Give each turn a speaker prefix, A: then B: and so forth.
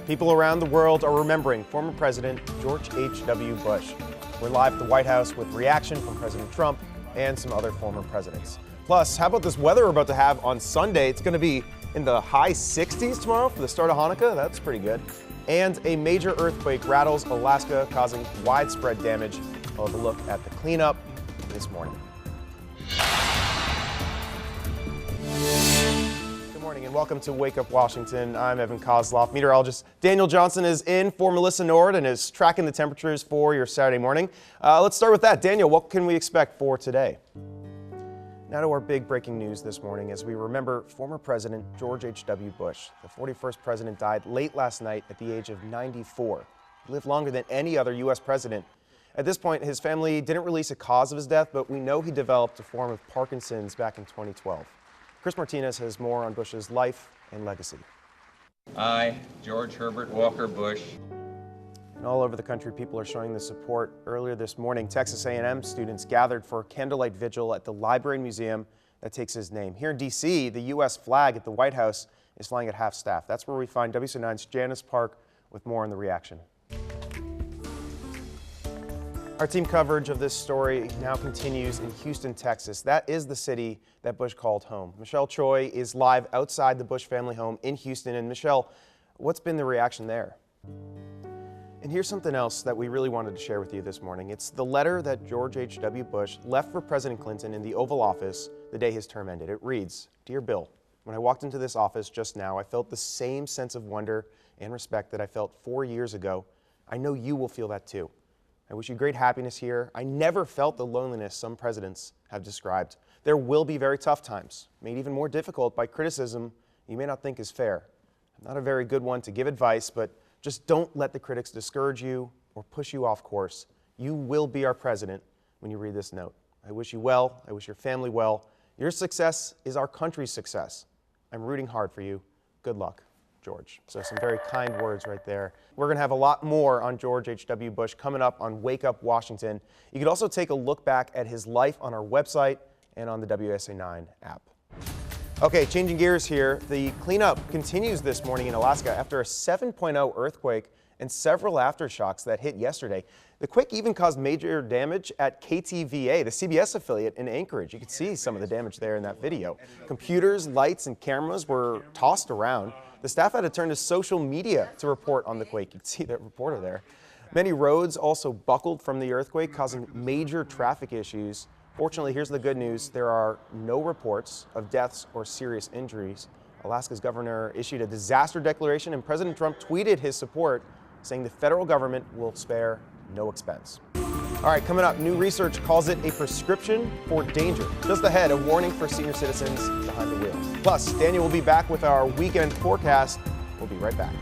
A: People around the world are remembering former President George H.W. Bush. We're live at the White House with reaction from President Trump and some other former presidents. Plus, how about this weather we're about to have on Sunday? It's going to be in the high 60s tomorrow for the start of Hanukkah. That's pretty good. And a major earthquake rattles Alaska, causing widespread damage. We'll have a look at the cleanup this morning. Good morning and welcome to Wake Up Washington. I'm Evan Koslof. Meteorologist Daniel Johnson is in for Melissa Nord and is tracking the temperatures for your Saturday morning. Let's start with that. Daniel, what can we expect for today? Now to our big breaking news this morning as we remember former President George H.W. Bush. The 41st president died late last night at the age of 94. He lived longer than any other U.S. president. At this point, his family didn't release a cause of his death, but we know he developed a form of Parkinson's back in 2012. Chris Martinez has more on Bush's life and legacy.
B: I, George Herbert Walker Bush.
A: And all over the country, people are showing the support. Earlier this morning, Texas A&M students gathered for a candlelight vigil at the library and museum that takes his name. Here in D.C., the U.S. flag at the White House is flying at half staff. That's where we find WC9's Janice Park with more on the reaction. Our team coverage of this story now continues in Houston, Texas. That is the city that Bush called home. Michelle Choi is live outside the Bush family home in Houston. And Michelle, what's been the reaction there? And here's something else that we really wanted to share with you this morning. It's the letter that George H.W. Bush left for President Clinton in the Oval Office the day his term ended. It reads, "Dear Bill, when I walked into this office just now, I felt the same sense of wonder and respect that I felt 4 years ago. I know you will feel that too. I wish you great happiness here. I never felt the loneliness some presidents have described. There will be very tough times, made even more difficult by criticism you may not think is fair. I'm not a very good one to give advice, but just don't let the critics discourage you or push you off course. You will be our president when you read this note. I wish you well. I wish your family well. Your success is our country's success. I'm rooting hard for you. Good luck, George." So some very kind words right there. We're going to have a lot more on George H.W. Bush coming up on Wake Up Washington. You can also take a look back at his life on our website and on the WSA9 app. Okay, changing gears here. The cleanup continues this morning in Alaska after a 7.0 earthquake and several aftershocks that hit yesterday. The quake even caused major damage at KTVA, the CBS affiliate in Anchorage. You can see some of the damage there in that video. Computers, lights, and cameras were tossed around. The staff had to turn to social media to report on the quake. You can see that reporter there. Many roads also buckled from the earthquake, causing major traffic issues. Fortunately, here's the good news. There are no reports of deaths or serious injuries. Alaska's governor issued a disaster declaration, and President Trump tweeted his support, saying the federal government will spare no expense. All right, coming up, new research calls it a prescription for danger. Just ahead, a warning for senior citizens behind the wheel. Plus, Daniel will be back with our weekend forecast. We'll be right back.